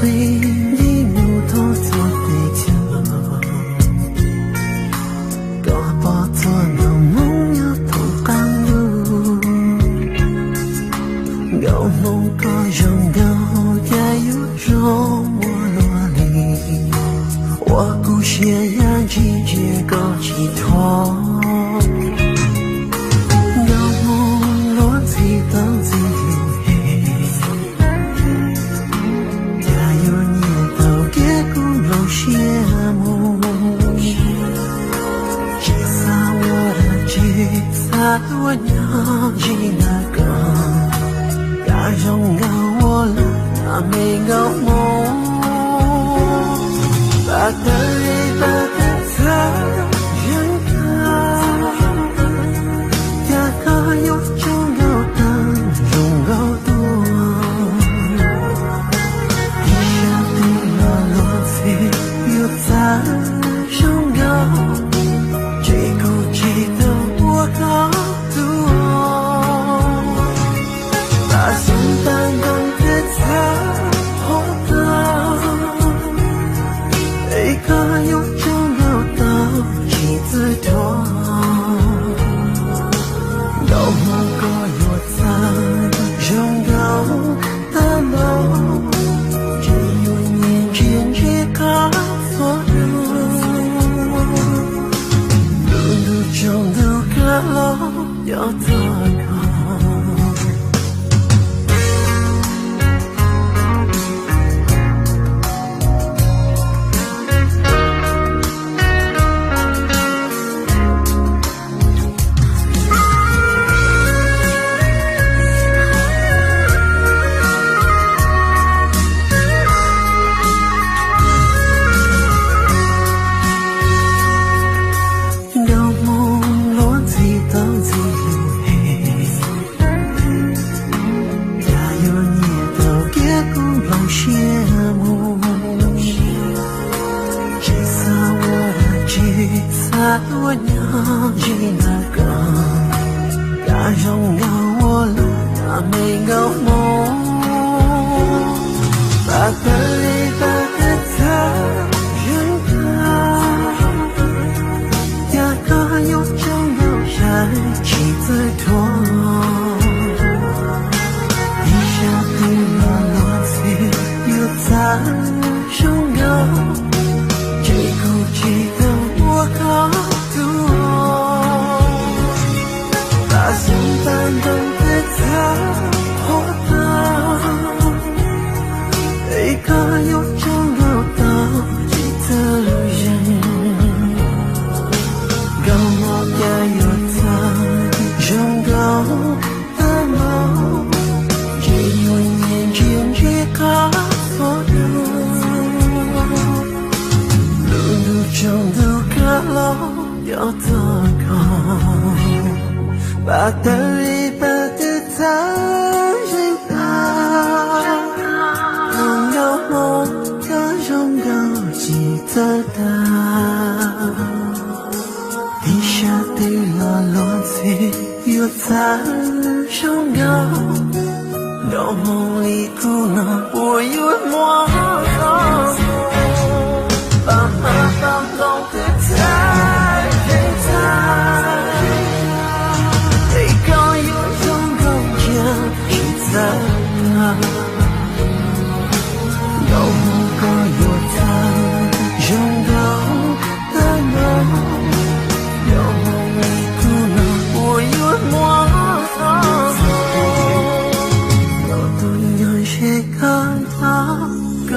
khi đi ngủ thôi thôi để chờ có bỏ thôi nào mong nhớ thôi càng luôn gạo mong có dòng gạo ya yu rong mua loa lì hoa cú xia ya chỉ chia có chỉ thôi gạo mong loa gì tao gì我娘只那个，家中有我了，那没有梦，把的人把的他人家，家家有种有的种有多，一下对了落飞又在种有，这股气的我高。要怎样？我娘只那个，家中有我了，那没有梦，把的泪把的他人家个有种有山妻子多，一下对了落水又在中有，这股气的我高。要怎样？把的一把的他人啊，能有梦的拥有记得的，一下对了落水又在拥有梦里苦恼我有梦，把妈放纵的他。有梦个有他，拥有的梦，有梦里苦恼，我有梦，有多有些看到个。